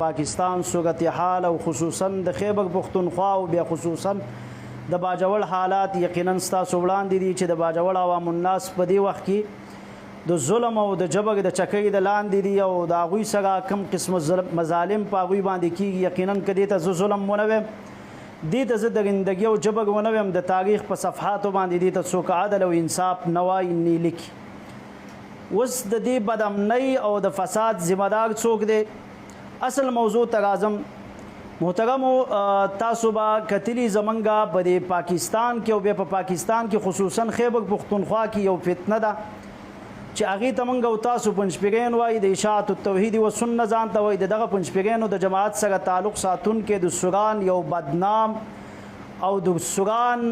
پاکستان صورتحال او خصوصا د خیبر پختونخوا او بیا خصوصا د باجوړ حالات یقینا ستاسو وړاندې دي چې د باجوړ عوام الناس په دې وخت کې د ظلم او د جبر د چکۍ د لاندې دي او د هغوی سره کم قسم مظالم په هغوی باندې کېږي. یقینا که دې ته زه ظلم ونه ویم، دې ته زه درندګي او جبر ونه ویم، د تاریخ په صفحاتو باندې دې ته څوک عدل او انصاف نه وایي نه لیکي. اوس د دې بدامنۍ او د فساد ذمه دار څوک دی؟ اصل موضوع ته راځم. محترمو، تاسو به کتلي زمونږ په پاکستان کې او بیا په پاکستان کې خصوصا خیبر پختونخوا کې یو فتنه ده چې هغې ته موږ او تاسو پنجپیرین وایي، د اشاعت التوحید و سنت ځان ته وایي. د دغه پنجپیرینو د جماعت سره تعلق ساتونکی د سوران یو بدنام او د سوران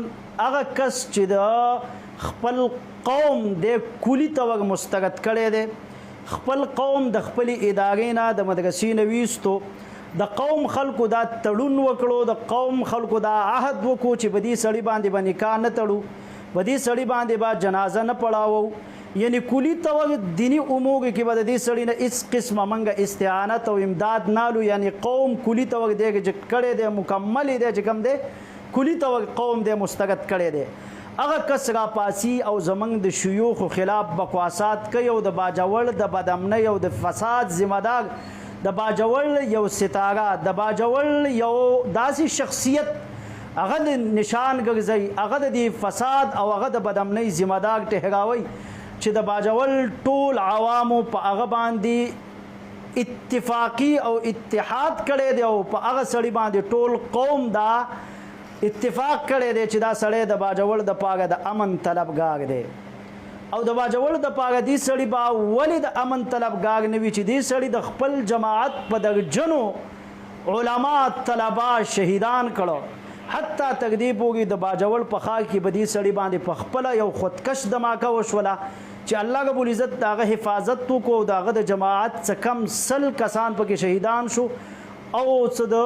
هغه کس چې د خپل قوم د کلي ته ور مسترد کړی دی، خپل قوم د خپل ادارې نه د مدرسې نه ویستو، د قوم خلکو دا تړون وکړو، د قوم خلکو دا عهد وکړو چې په دې سړي باندې به نکاح نه تړو، په دې سړي باندې به جنازه نه پړاوو. یعنی کلي ته دینی امور کې به د دې سړي نه هېڅ قسمه موږ استعانت او امداد نالو. یعنی قوم کلي ته دی کړی دی، مکمل دی چې کوم دی کلي ته قوم دی مسترد کړی دی. هغه کس را پاسی او زمنګ د شيوخو خلاف بکواسات کوي او د باجوړ د بدامنۍ او د فساد ذمہ دار د باجوړ یو ستاره، د باجوړ یو داسې شخصیت هغه د نشان ګرځي، هغه د فساد او هغه د بدامنۍ ذمہ دار ټهراوي چې د باجوړ ټول عوامو په هغه باندې اتفاقی او اتحاد کړی دی او په هغه سړي باندې ټول قوم دا اتفاق کړی دی چې دا سړی د باجوړ د پاره د امن طلبګار دی. او د باجوړ د پاره دې سړي به ولې د امن طلبګار نه وي چې دې سړي د خپل جماعت په درجنو علما طلبا شهیدان کړو. حتی تر دې پورې د باجوړ په خاک کې به دې سړي باندې په خپله یو خودکش دماکه وشوله چې الله رب العزت د هغه حفاظت وکړو او د هغه د جماعت څه کم 100 کسان پکې شهیدان شو او څه د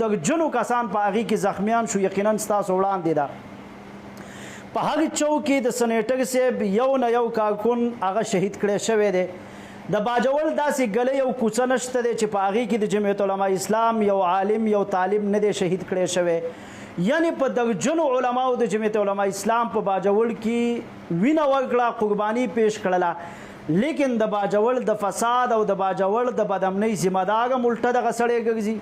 درجنو کسان په هغې کې زخمیان شو. یقینا ستاسو وړاندې ده په هغې چوک کې د سنیټر صاحب یو نه یو کارکون هغه شهید کړی شوی دی. د باجوړ داسې ګلی او کوڅه نشته دی چې په هغې کې د جمعیت علما اسلام یو عالم یو طالب نه دی شهید کړی شوی. یعنی په درجنو علماو د جمعیت علما اسلام په باجوړ کې وینه ورکړه، قرباني پیش کړله، لیکن د باجوړ د فساد او د باجوړ د بدامنۍ ذمہ دار هم الټه دغه سړی ګرځي.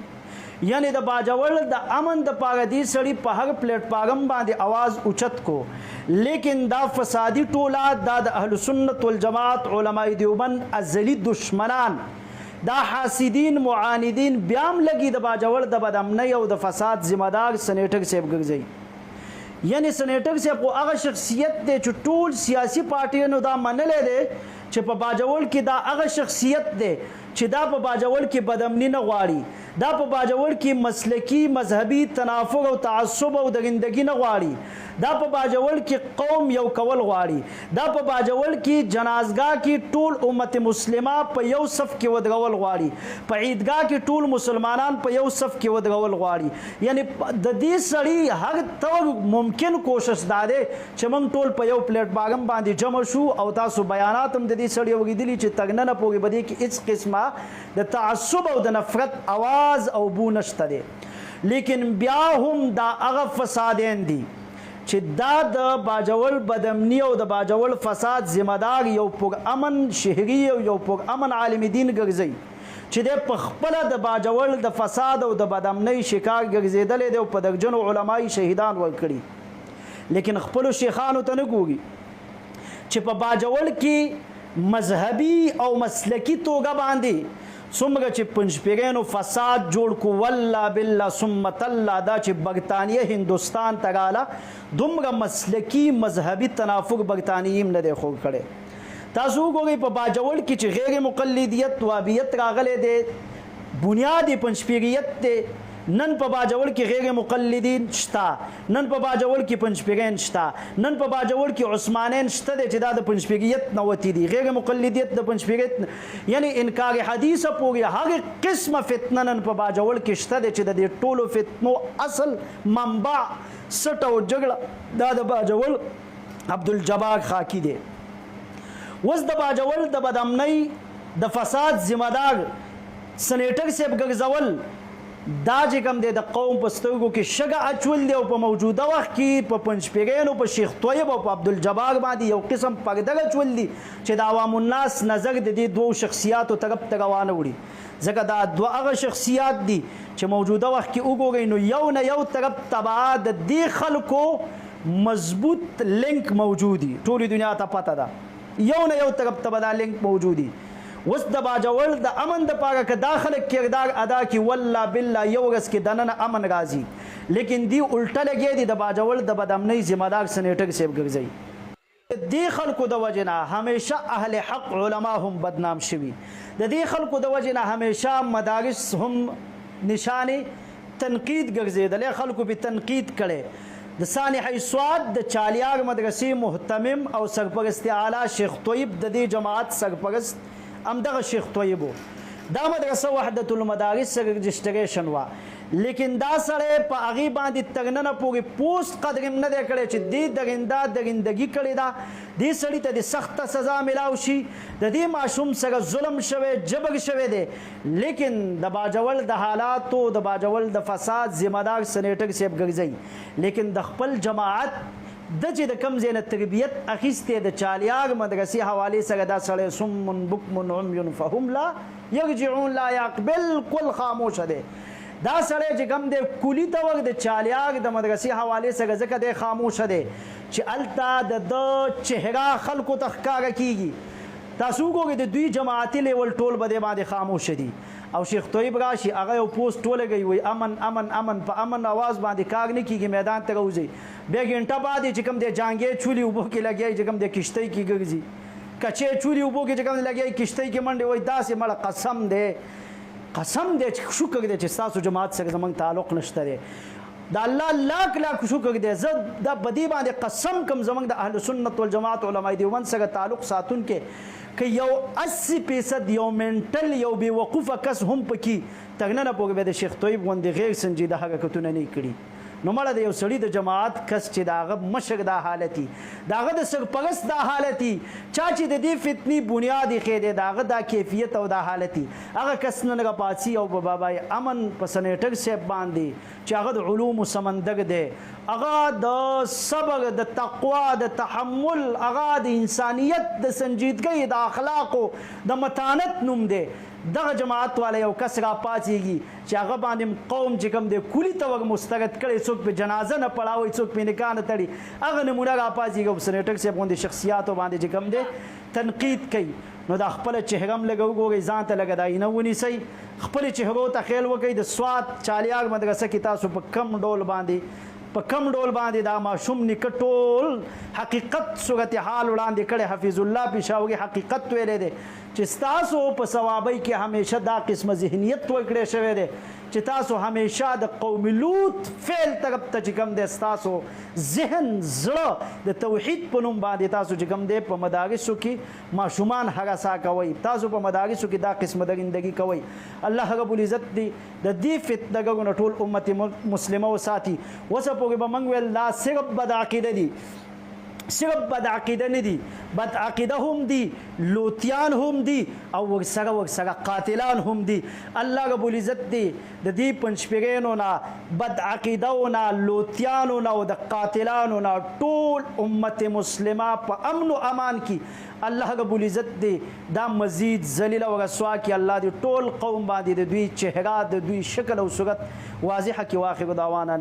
یعنی د باجوړ د امن د پاره دې سړي په هر پلیټ فارم باندې आवाज اوچت کو، لیکن دا فسادي ټوله دا د اهل سنت والجماعت علماء دیوبند ازلی دشمنان، دا حاسدین معاندین بیا هم لګي د باجوړ د بدامنۍ او د فساد ذمہ دار سنیټر صاحب ګرځي. یعنی سنیټر صاحب خو هغه شخصیت دی چې ټول سیاسي پارټیانو دا منلی دی چې په باجوړ کې دا هغه شخصیت دی چې دا په باجوړ کې بدامني نه غواړي، دا په باجوړ کې مسلکی مذهبي تنافر او تعصب او درندګي نه غواړي، دا په باجوړ کې قوم یو کول غواړي، دا په باجوړ کې جنازګاه کې ټول امت مسلمه په یو صف کې ودرول غواړي، په عیدګاه کې ټول مسلمانان په یو صف کې ودرول غواړي. یعنی د دې سړي هر طور ممکن کوشش دا دی چې موږ ټول په یو پلیټ فارم باندې جمع شو او تاسو بیانات هم د دې سړي اوریدلي چې تر ننه پورې به دې کې هېڅ قسمه د تعصب او د نفرت आवाज او بو نشته دی. لیکن بیا هم دا هغه فسادین دي چې دا د باجوړ بدامني او د باجوړ فساد ذمہ دار یو پر امن شهري او یو پر امن عالم دین ګرځي چې د په خپله د باجوړ د فساد او د بدامنۍ شکار ګرځېدلی دی او په درجنو علماي شهیدان ورکړي. لیکن خپلو شیخانو ته نه ګوري چې په باجوړ کې مذهبي او مسلکی توګه باندې څومره چې پنجپیرینو فساد جوړ کو، والله بالله ثم تالله دا چې برطانیه هندوستان ته راله دومره مسلکی مذهبي تنافر برطانیې هم نه دی خوړ کړی. تاسو وګورئ په باجوړ کې چې غیر مقلدیت وابیت راغلی دی، بنیاد پنجپیریت دی. نن په باجوړ کې غیر مقلدین شته، نن په باجوړ کې پنجپیرین شته، نن په باجوړ کې عثمانین شته دی چې دا د پنجپیریت نه وتی دي، غیر مقلدیت د پنجپیریت یعنی انکار حدیثه پورې هغه قسمه فتنه نن په باجوړ کې شته دی چې د دې ټولو فتنو اصل منبع سټ او جګړه دا د باجوړ عبدالجبار خاکی دی. اوس د باجوړ د بدامنۍ د فساد ذمہ دار سنیټر صاحب ګرځول دا چې کوم دی د قوم په سترګو کې شګه اچول دی او په موجوده وخت کې په پنجپیرین او په شیخ طیب او په عبدالجبار باندې یو قسم پرده اچول دي چې د عوام الناس نظر د دې دوو شخصیاتو طرف ته روانه وړي ځکه دا دوه هغه شخصیات دي چې موجوده وخت کې وګورئ نو یو نه یو طرف ته د دې خلکو مضبوط لینک موجودي ټولې دنیا ته پته ده یو نه یو طرف ته به دا لینک موجودي اوس د باجوړ د امن د پاره که دا خلک کردار ادا کړي والله بالله یو ورځ کې دننه امن راځي لیکن دی الټه لګیا دي د باجوړ د بدامنۍ ذمہ دار سنیټر صاحب ګرځي دې خلکو د وجې نه همیشه اهل حق علما هم بدنام شوي د دې خلکو د وجې نه همیشه مدارس هم نشانې تنقید ګرځېدلی خلکو به تنقید کړی د صالح سواد د چالیار مدرسې محتمم او سرپرست اعلی شیخ طیب د دې جماعت سرپرست همدغه شیخ طیب دا مدرسه وحدت المدارس سره رجسټریشن وا لیکن دا سره په هغې باندې تر ننه پورې پوسټ قدر هم نه دی کړی چې دې درنده درندګي کړې ده دې سړي ته د سخته سزا میلاو شي د دې ماشوم سره ظلم شوی جبر شوی دی لیکن د باجوړ د حالاتو د باجوړ د فساد ذمہ دار سنیټر صاحب ګرځي لیکن د خپل جماعت د چې د کم ځای نه تربیت اخیستې د چالیار مدرسې حوالې سره دا سړی صم بکم عمي فهم لا یرجعون لا یعقل بالکل خاموشه دی دا سړی چې کوم دی کلي ته ور د چالیار د مدرسې حوالې سره ځکه دی خاموشه دی چې هلته د ده چهره خلکو ته ښکاره کیږي تاسو وګورئ د دوی جماعتي لیول ټول به دی باندې خاموشه دي او شیخ طیب راشي هغه یو پوسټ ولګوي وایي امن امن امن په امن اواز باندې کار نه کیږي میدان ته راوځي بیا ګنټه بعد چې کوم دی جانګې چولي اوبو کې لګیایي چې کوم دی کشتۍ کې ګرځي کچې چولي اوبو کې چې کوم دی لګیایي کشتۍ کې منډې وایي داسې مړه قسم دی چې شکر دی چې ستاسو جماعت سره زموږ تعلق نشته دی د الله لاک لاک شکر دی زه دا بدی باندې قسم کوم زموږ د اهل سنت والجماعت علماء دیوبند سره تعلق ساتونکې که یو 80% یو منټل یو بې وقوفه کس هم پکې تر ننه پورې به د شیخ طیب غوندې غیر سنجیده حرکتونه نه کړي نو مړه د یو سړي د جماعت کس چې د هغه مشر دا حالتي د هغه د سرپرست دا حالتي چا چې د دې فتنې بنیاد ایښی دی د هغه دا کیفیت او دا حالتي هغه کس نن راپاڅي او په بابای امن په سنیټر صاحب باندې چې هغه د علومو سمندر دی هغه د صبر د تقوا د تحمل هغه د انسانیت د سنجیدګۍ د اخلاقو د متانت نوم دی دغه جماعت والا یو کس را پاڅېږي چې هغه باندې قوم چې کوم دی کلي ته ور مسترد کړی څوک په جنازه نه پړاوی څوک په نکاح نه تړي هغه نمونه را پاڅېږي او سنیټر صاحب غوندې شخصیاتو باندې چې کوم دی تنقید کوي نو دا خپله چهره هم لږه وګورئ ځان ته لږه دا اینه ونیسئ خپلې چهرو ته خیال وکړئ د سوات چالیار مدرسه کې تاسو په کم ډول باندې دا ماشوم نیکه ټول حقیقت صورتحال وړاندې کړی حفیظ الله پېښوري حقیقت ویلی دی چې ستاسو په ثوابۍ کې همیشه دا قسمه ذهنیت ورکړی شوی دی چې تاسو همیشه د قوم لوط فعل طرف ته چې کوم دی ستاسو ذهن زړه د توحید په نوم باندې تاسو چې کوم دی په مدارسو کې ماشومان هراسا کوئ تاسو په مدارسو کې دا قسمه درندګي کوئ الله رب العزت دی د دې فتنهګرو نه ټول امت مسلمه وساتي اوسه پورې به موږ ویل دا صرف بد عقیده دي صرف بد عقیده نه دي بد عقیده هم دي لوتیان هم دي او ورسره قاتلان هم دي الله رب العزت دی د دې پنجپیرینو نه بد عقیدو نه لوتیانو نه او د قاتلانو نه ټول امت مسلمه په امن او امان کې الله رب العزت دی دا مزید ذلیل او رسوا کې الله دی ټول قوم باندې د دوی چهره د دوی شکل او صورت واضحه کې واخر دعوانا